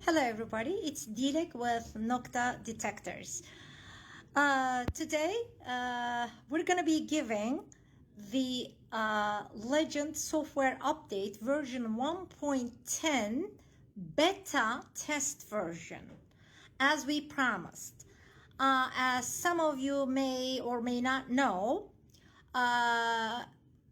Hello everybody, it's Dilek with Nokta detectors. Today we're going to be giving the Legend software update version 1.10 beta test version as we promised. As some of you may or may not know,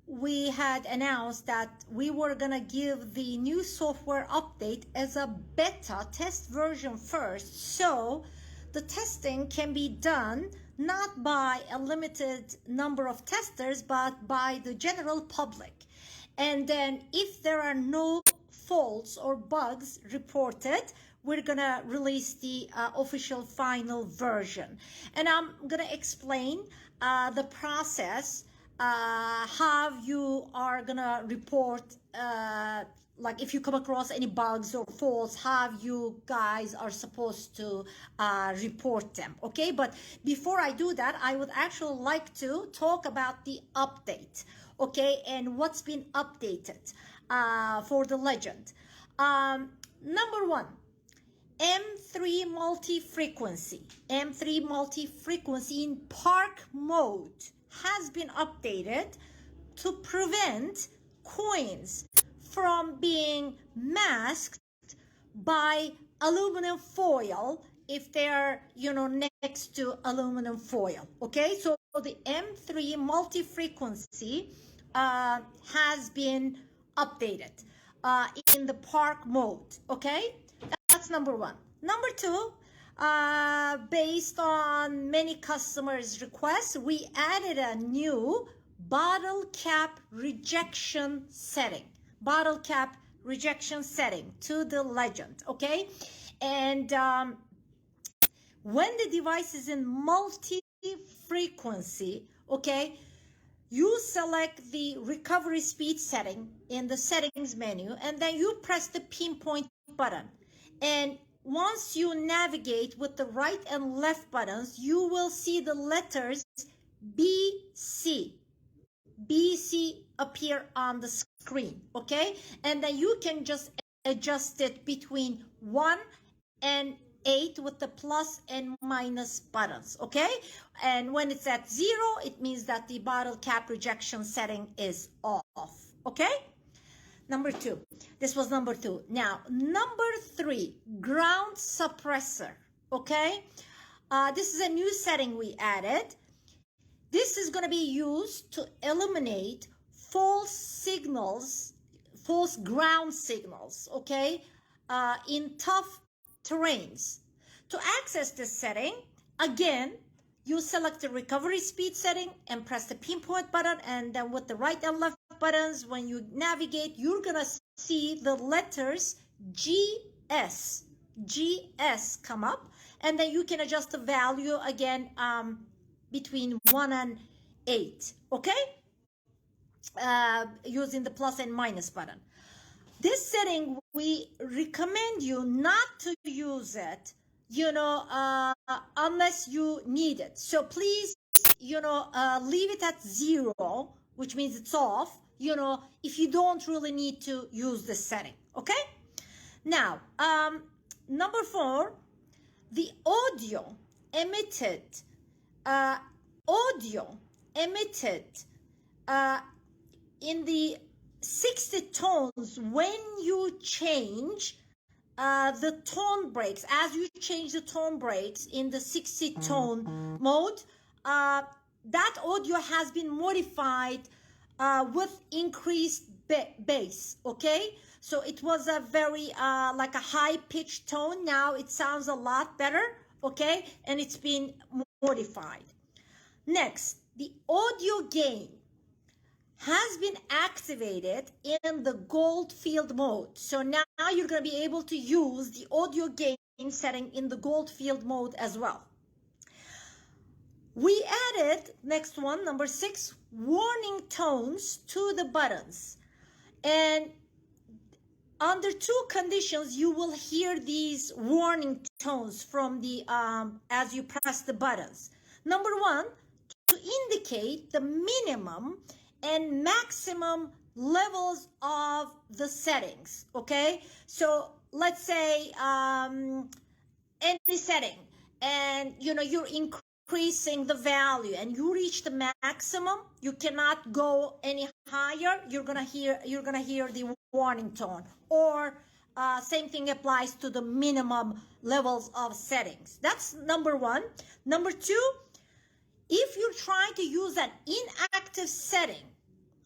we had announced that we were gonna give the new software update as a beta test version first, so the testing can be done not by a limited number of testers but by the general public. And then if there are no faults or bugs reported, we're gonna release the official final version. And I'm gonna explain the process, how you are gonna report, like if you come across any bugs or faults, how you guys are supposed to report them, okay? But before I do that, I would actually like to talk about the update, okay, and what's been updated for the Legend. Number one, M3 multi-frequency. M3 multi-frequency in park mode has been updated to prevent coins from being masked by aluminum foil if they're, next to aluminum foil, okay? So the M3 multi-frequency has been updated in the park mode, okay? That's number one. Number two, based on many customers' requests, we added a new bottle cap rejection setting. Bottle cap rejection setting to the Legend, okay? And when the device is in multi-frequency, okay, you select the recovery speed setting in the settings menu, and then you press the pinpoint button. And once you navigate with the right and left buttons, you will see the letters BC appear on the screen, okay? And then you can just adjust it between 1 and 8 with the plus and minus buttons, okay? And when it's at 0, it means that the bottle cap rejection setting is off, okay? Number two. This was number two. Now, number three, ground suppressor, okay? This is a new setting we added. This is going to be used to eliminate false signals, false ground signals, okay, in tough terrains. To access this setting, again, you select the recovery speed setting and press the pinpoint button, and then with the right and left buttons, when you navigate, you're gonna see the letters GS come up, and then you can adjust the value again between 1 and 8, okay? Using the plus and minus button. This setting, we recommend you not to use it, unless you need it. So please, leave it at 0, which means it's off, if you don't really need to use this setting, okay? Now, number 4, the audio emitted in the 60 tones when you change the tone breaks. As you change the tone breaks in the 60 tone mode, that audio has been modified with increased bass, okay? So it was a very like a high pitched tone. Now it sounds a lot better, okay? And it's been modified. Next, the audio gain has been activated in the gold field mode. So now you're going to be able to use the audio gain setting in the gold field mode as well. We added, next one, number 6, warning tones to the buttons. And under 2 conditions, you will hear these warning tones from the as you press the buttons. Number 1, to indicate the minimum and maximum levels of the settings, okay? So let's say any setting, and you're increasing the value and you reach the maximum, you cannot go any higher, you're gonna hear the warning tone. Or same thing applies to the minimum levels of settings. That's number one. Number two, if you're trying to use an inactive setting,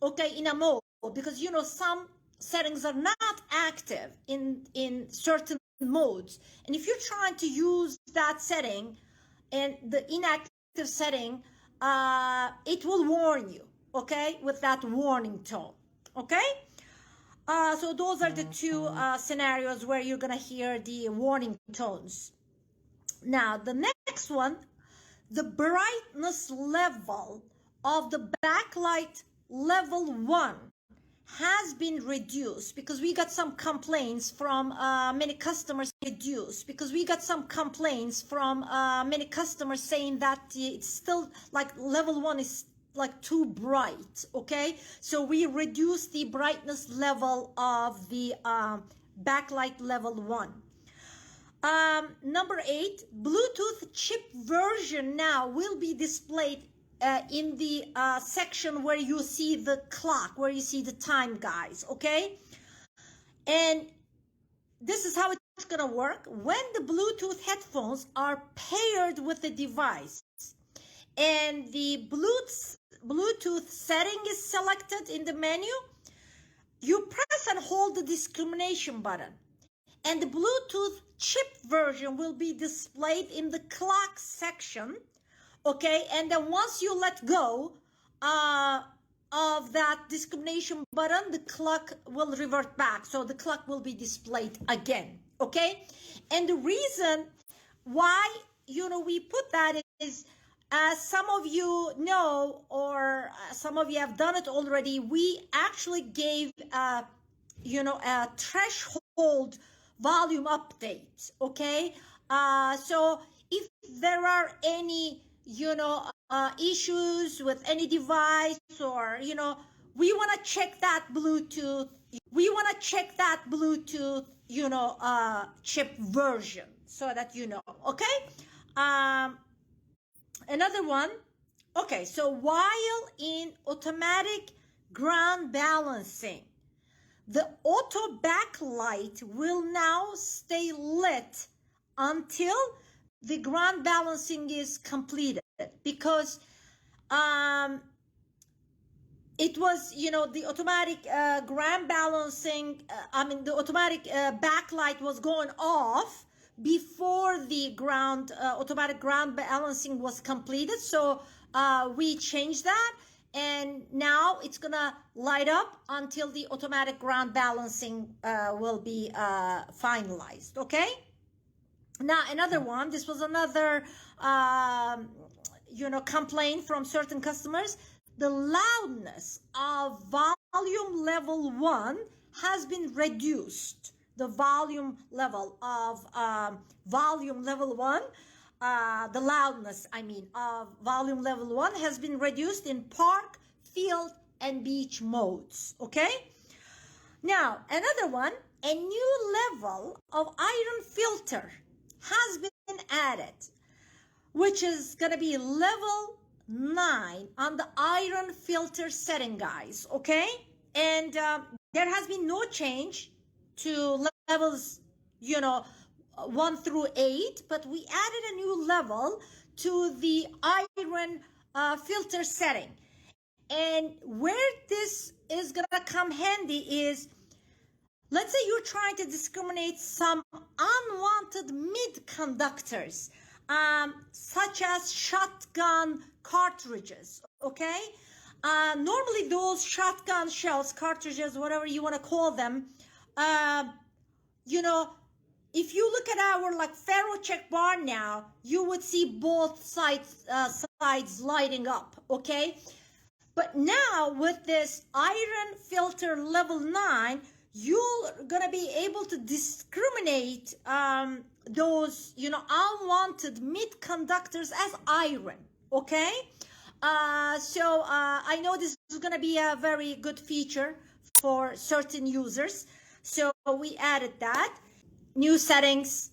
okay, in a mode, because some settings are not active in certain modes, and if you're trying to use that setting and the inactive setting, it will warn you, okay, with that warning tone. Okay, so those are the two scenarios where you're gonna hear the warning tones. Now the next one, the brightness level of the backlight level 1 has been reduced because we got some complaints from many customers saying that it's still like level 1 is like too bright. Okay, so we reduced the brightness level of the backlight level 1. Number 8, Bluetooth chip version now will be displayed in the section where you see the clock, where you see the time, guys. Okay, and this is how it's gonna work. When the Bluetooth headphones are paired with the device and the Bluetooth setting is selected in the menu, you press and hold the discrimination button, and the Bluetooth chip version will be displayed in the clock section. Okay, and then once you let go of that discrimination button, the clock will revert back, so the clock will be displayed again. Okay, and the reason why we put that is, as some of you know, or some of you have done it already, we actually gave a threshold volume update. Okay, so if there are any issues with any device, or we want to check that Bluetooth chip version, so that okay. Another one. Okay, so while in automatic ground balancing, the auto backlight will now stay lit until the ground balancing is completed, because it was the automatic ground balancing, the automatic backlight was going off before the automatic ground balancing was completed. So we changed that, and now it's gonna light up until the automatic ground balancing will be finalized. Okay, now another one, this was another complaint from certain customers. The loudness of volume level 1 has been reduced. The volume level of volume level 1, the loudness, of volume level 1 has been reduced in park, field, and beach modes. Okay, now another one, a new level of iron filter has been added, which is going to be level 9 on the iron filter setting, guys. Okay, and there has been no change to levels 1 through 8, but we added a new level to the iron filter setting. And where this is gonna come handy is, let's say you're trying to discriminate some unwanted mid-conductors, such as shotgun cartridges. Okay, normally those shotgun shells, cartridges, whatever you want to call them, if you look at our ferro check bar now, you would see both sides lighting up. Okay, but now with this iron filter level 9, you're gonna be able to discriminate those unwanted mid conductors as iron. Okay, so I know this is gonna be a very good feature for certain users, so we added that. new settings,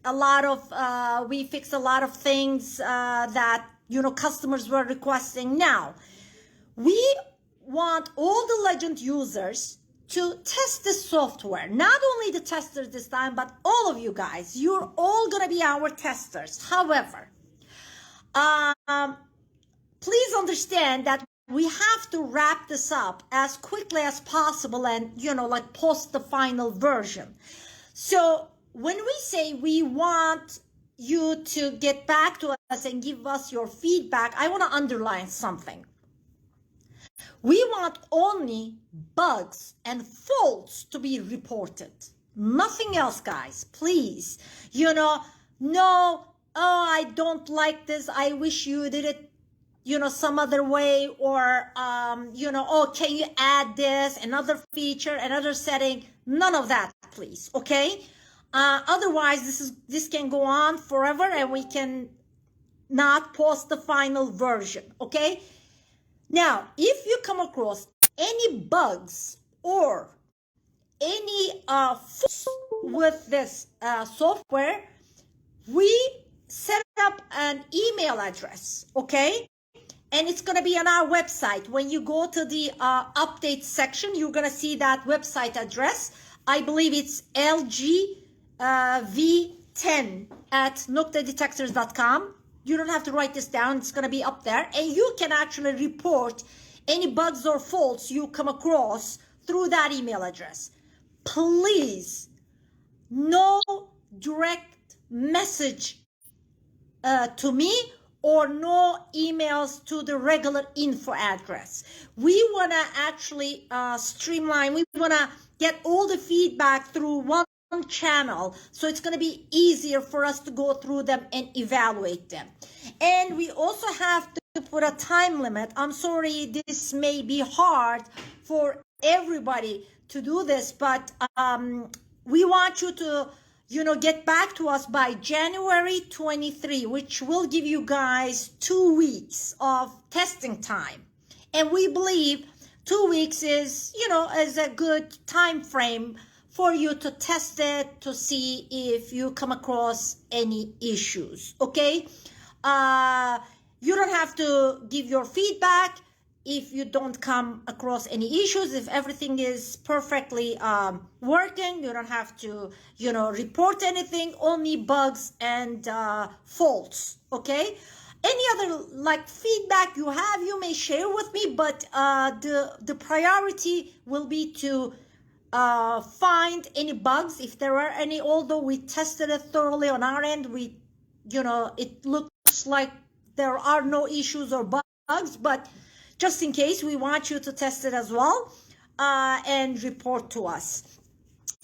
we fixed a lot of things that, you know, customers were requesting. Now, we want all the Legend users to test the software. Not only the testers this time, but all of you guys. You're all gonna be our testers. However, please understand that we have to wrap this up as quickly as possible and, you know, like post the final version. So when we say we want you to get back to us and give us your feedback, I want to underline something. We want only bugs and faults to be reported. Nothing else, guys, please. You know, no, oh, I don't like this, I wish you did it, you know, some other way, or, you know, oh, can you add this, another feature, another setting? None of that, please, okay? Otherwise, this can go on forever and we can not post the final version, okay? Now, if you come across any bugs or any faults with this software, we set up an email address, okay? And it's going to be on our website. When you go to the update section, you're going to see that website address. I believe it's V1.10 at noktadetectors.com. You don't have to write this down. It's going to be up there. And you can actually report any bugs or faults you come across through that email address. Please, no direct message to me or no emails to the regular info address. We want to actually streamline. We want to get all the feedback through one channel, so it's going to be easier for us to go through them and evaluate them. And we also have to put a time limit. I'm sorry, this may be hard for everybody to do this, but we want you to, you know, get back to us by January 23, which will give you guys 2 weeks of testing time. And we believe 2 weeks is, you know, is a good time frame for you to test it, to see if you come across any issues, okay? You don't have to give your feedback if you don't come across any issues. If everything is perfectly working, you don't have to, you know, report anything, only bugs and faults, okay? Any other like feedback you have, you may share with me, but the priority will be to find any bugs, if there are any. Although we tested it thoroughly on our end, we, you know, it looks like there are no issues or bugs, but just in case, we want you to test it as well and report to us.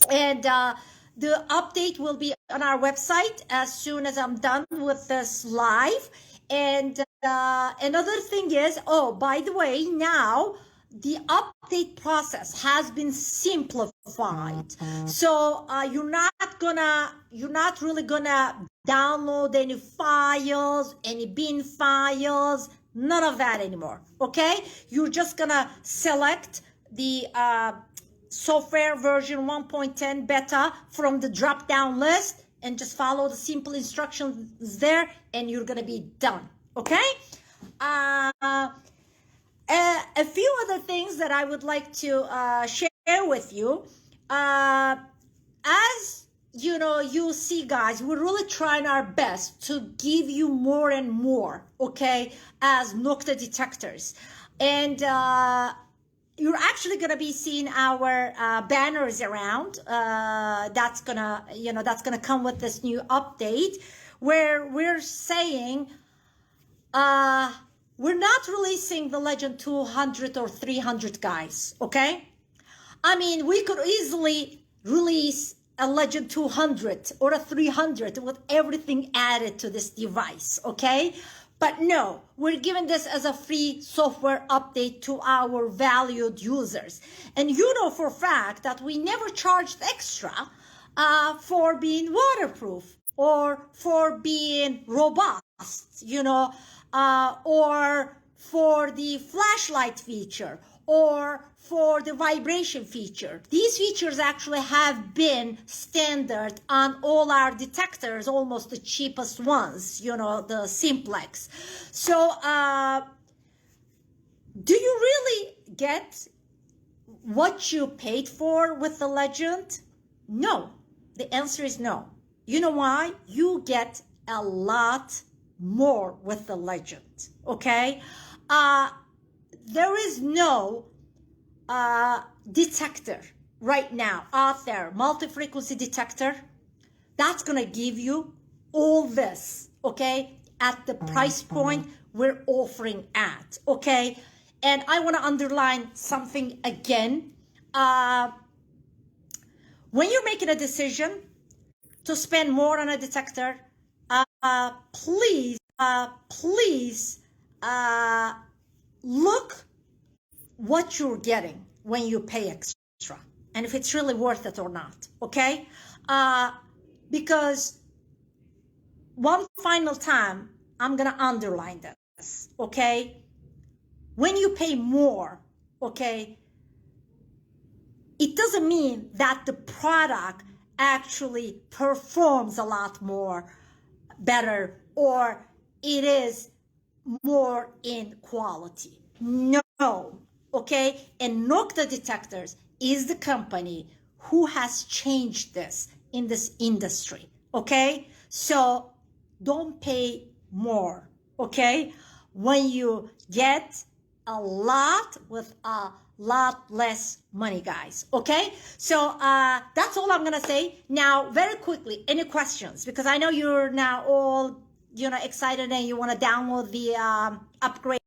And the update will be on our website as soon as I'm done with this live. And another thing is, oh, by the way, now the update process has been simplified. So you're not really gonna download any files, any bin files, none of that anymore, okay? You're just gonna select the software version 1.10 beta from the drop-down list and just follow the simple instructions there, and you're gonna be done, okay? A few other things that I would like to share with you. As you know, you see, guys, we're really trying our best to give you more and more, okay, as Nokta detectors. And you're actually going to be seeing our banners around. That's gonna come with this new update, where we're saying we're not releasing the Legend 200 or 300, guys, okay? I mean, we could easily release a Legend 200 or a 300 with everything added to this device, okay? But no, we're giving this as a free software update to our valued users. And you know for a fact that we never charged extra for being waterproof or for being robust, you know, or for the flashlight feature, or for the vibration feature. These features actually have been standard on all our detectors, almost the cheapest ones, you know, the simplex. So do you really get what you paid for with the Legend? No. The answer is no. You know why? You get a lot more with the Legend, okay? There is no detector right now out there, multi-frequency detector, that's gonna give you all this, okay, at the price point we're offering at, okay? And I want to underline something again. When you're making a decision to spend more on a detector, please look what you're getting when you pay extra, and if it's really worth it or not, okay? Because one final time, I'm gonna underline this, okay? When you pay more, okay, it doesn't mean that the product actually performs a lot more better or it is more in quality. No, okay? And Nokta Detectors is the company who has changed this in this industry, okay? So don't pay more, okay? When you get a lot with a lot less money, guys, okay? So that's all I'm gonna say. Now, very quickly, any questions? Because I know you're now all, you know, excited and you want to download the upgrade